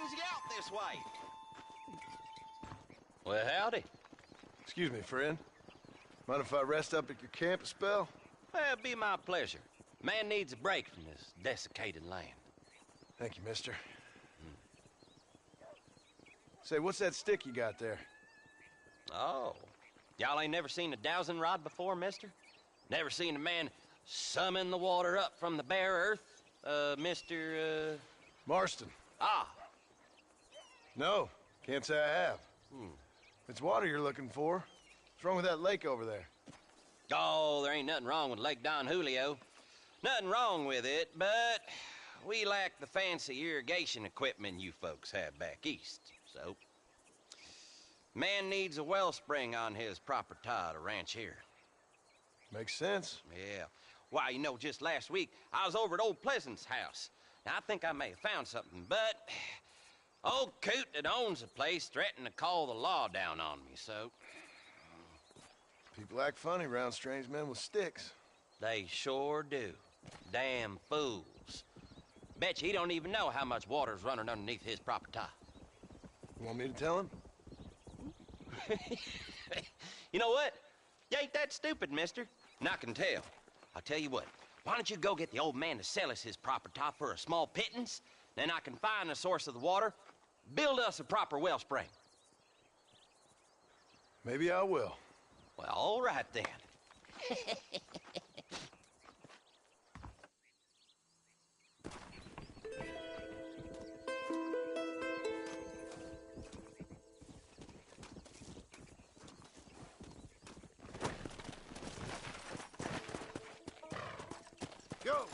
brings you out this way? Well, howdy. Excuse me, friend. Mind if I rest up at your camp a spell? Well, it'd be my pleasure. Man needs a break from this desiccated land. Thank you, mister. Say, what's that stick you got there? Oh. Y'all ain't never seen a dowsing rod before, mister? Never seen a man summon the water up from the bare earth? Mr. Marston. Ah. No, can't say I have. If it's water you're looking for, what's wrong with that lake over there? Oh, there ain't nothing wrong with Lake Don Julio. Nothing wrong with it, but we lack the fancy irrigation equipment you folks have back east, so... Man needs a wellspring on his property to ranch here. Makes sense. Yeah. Why, you know, just last week, I was over at old Pleasant's house. Now, I think I may have found something, but... Old coot that owns the place threatened to call the law down on me, so... People act funny around strange men with sticks. They sure do. Damn fools. Bet you he don't even know how much water's running underneath his property. You want me to tell him? You know what? You ain't that stupid, mister. And I can tell. I'll tell you what. Why don't you go get the old man to sell us his property for a small pittance? Then I can find the source of the water, build us a proper wellspring. Maybe I will. Well, all right then. Go!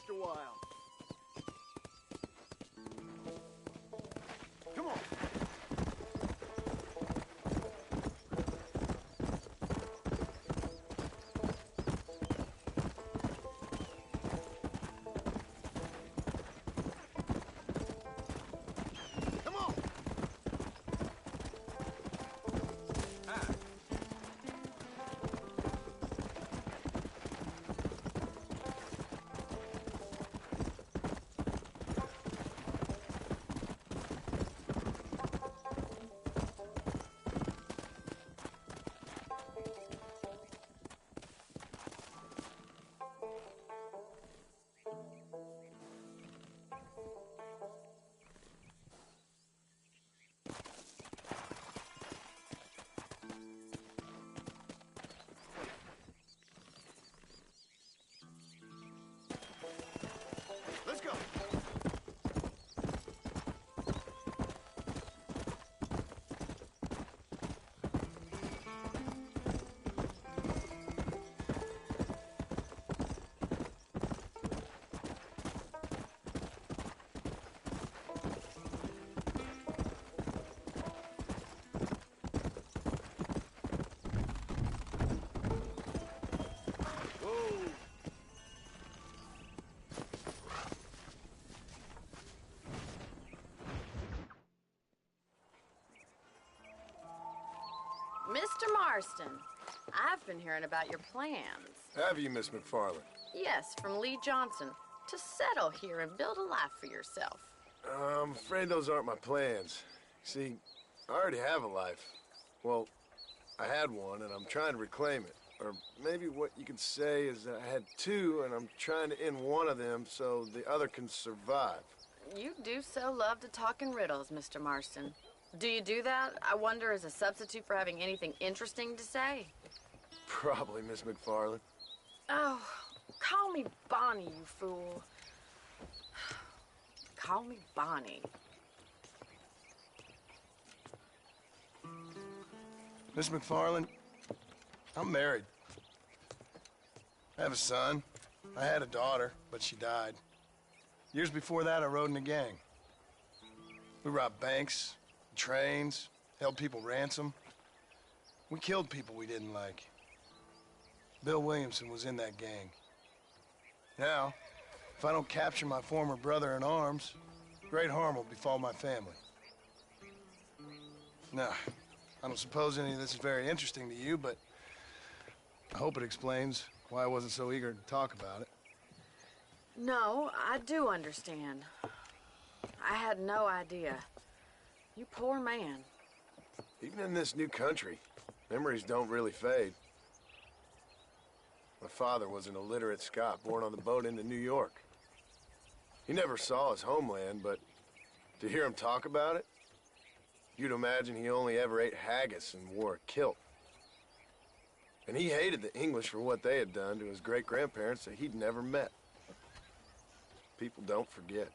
A while. Come on. Come on. Let's go. Mr. Marston, I've been hearing about your plans. Have you, Miss McFarland? Yes, from Lee Johnson, to settle here and build a life for yourself. I'm afraid those aren't my plans. See, I already have a life. Well, I had one, and I'm trying to reclaim it. Or maybe what you could say is that I had two, and I'm trying to end one of them so the other can survive. You do so love to talk in riddles, Mr. Marston. Do you do that, I wonder, as a substitute for having anything interesting to say? Probably, Miss McFarland. Oh, call me Bonnie, you fool. Call me Bonnie. Miss McFarland, I'm married. I have a son. I had a daughter, but she died. Years before that, I rode in a gang. We robbed banks, trains, held people ransom. We killed people we didn't like. Bill Williamson was in that gang. Now, if I don't capture my former brother in arms, great harm will befall my family. Now, I don't suppose any of this is very interesting to you, but I hope it explains why I wasn't so eager to talk about it. No, I do understand. I had no idea. You poor man. Even in this new country, memories don't really fade. My father was an illiterate Scot born on the boat into New York. He never saw his homeland, but to hear him talk about it, you'd imagine he only ever ate haggis and wore a kilt. And he hated the English for what they had done to his great-grandparents that he'd never met. People don't forget.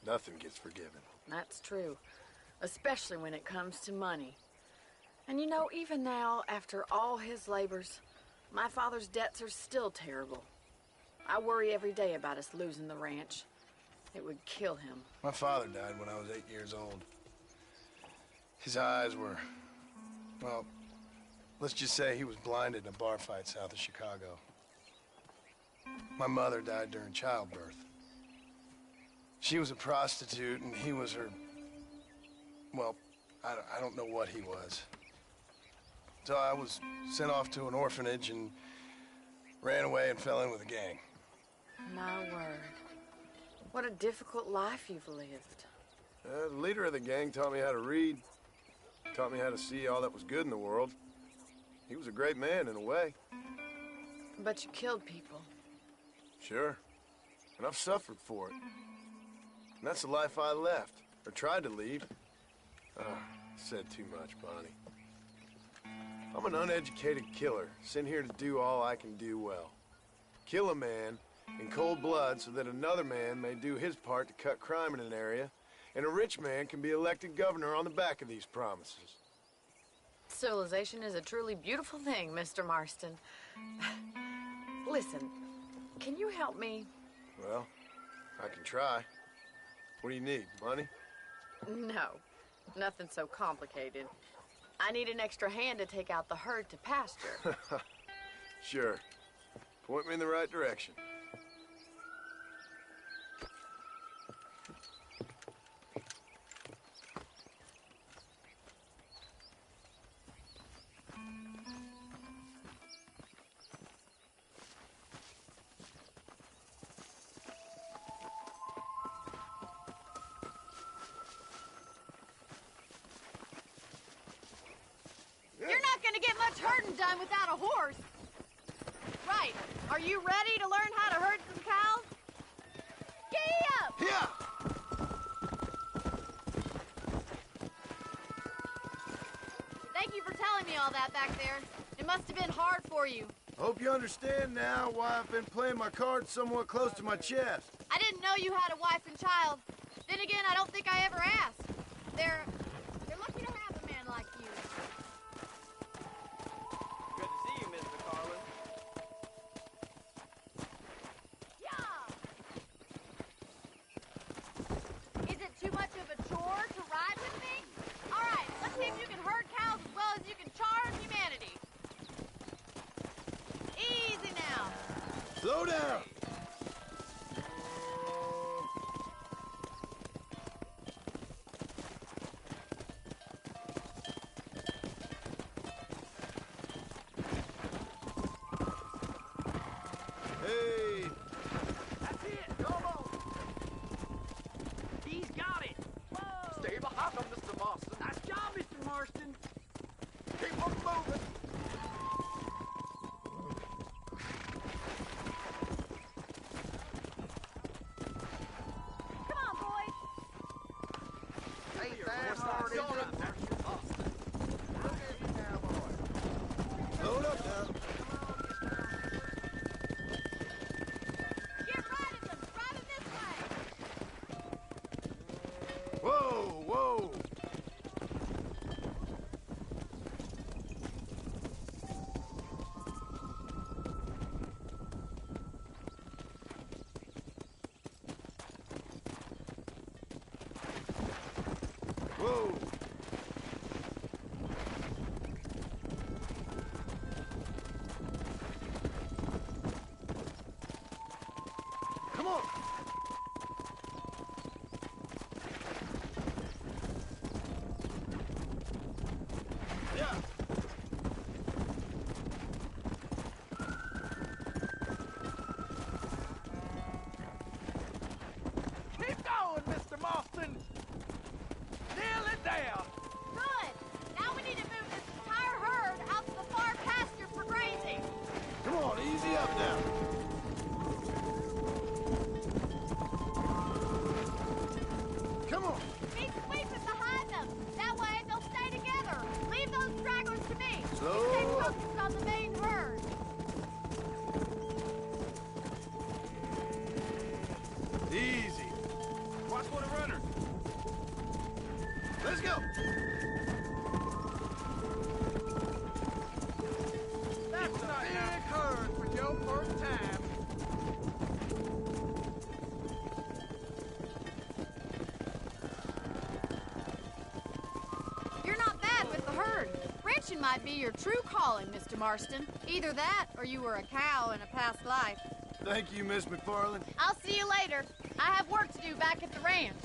Nothing gets forgiven. That's true. Especially when it comes to money. And you know, even now, after all his labors, my father's debts are still terrible. I worry every day about us losing the ranch. It would kill him. My father died when I was 8 years old. His eyes were, well, let's just say he was blinded in a bar fight south of Chicago. My mother died during childbirth. She was a prostitute and he was her, well, I don't know what he was. So I was sent off to an orphanage and ran away and fell in with a gang. My word. What a difficult life you've lived. The leader of the gang taught me how to read, taught me how to see all that was good in the world. He was a great man in a way. But you killed people. Sure. And I've suffered for it. And that's the life I left, or tried to lead. Said too much, Bonnie. I'm an uneducated killer, sent here to do all I can do well. Kill a man in cold blood so that another man may do his part to cut crime in an area, and a rich man can be elected governor on the back of these promises. Civilization is a truly beautiful thing, Mr. Marston. Listen, can you help me? Well, I can try. What do you need, money? No, nothing so complicated. I need an extra hand to take out the herd to pasture. Sure. Point me in the right direction. You're not gonna get much herding done without a horse. Right. Are you ready to learn how to herd some cows? Giddy up! Yeah! Thank you for telling me all that back there. It must have been hard for you. Hope you understand now why I've been playing my cards somewhat close to my chest. I didn't know you had a wife and child. Then again, I don't think I ever asked. They're lucky to have a man like you. Good to see you, Miss McFarland. Yeah! Is it too much of a chore to ride with me? All right, let's see if you can herd cows as well as you can charge humanity. Easy now. Slow down! Hey! That's it. Come on. He's got it. Whoa. Stay behind him, Mr. Marston. Nice job, Mr. Marston. Keep on moving. Come on, boys. Ain't that hard, is it? Load up now. Get riding them. Driving this way. Whoa, whoa! Whoa! Come on! Yeah! Keep going, Mr. Marston. Nearly there. Good. Now we need to move this entire herd out to the far pasture for grazing. Come on, easy up now. Come on. Keep sweeping behind them. That way they'll stay together. Leave those stragglers to me. Slow Stay up. focused on the main herd. Easy. Watch for the runner. Let's go. That's a big herd for your first time. You're not bad with the herd. Ranching might be your true calling, Mr. Marston. Either that, or you were a cow in a past life. Thank you, Miss McFarland. I'll see you later. I have work to do back at the ranch.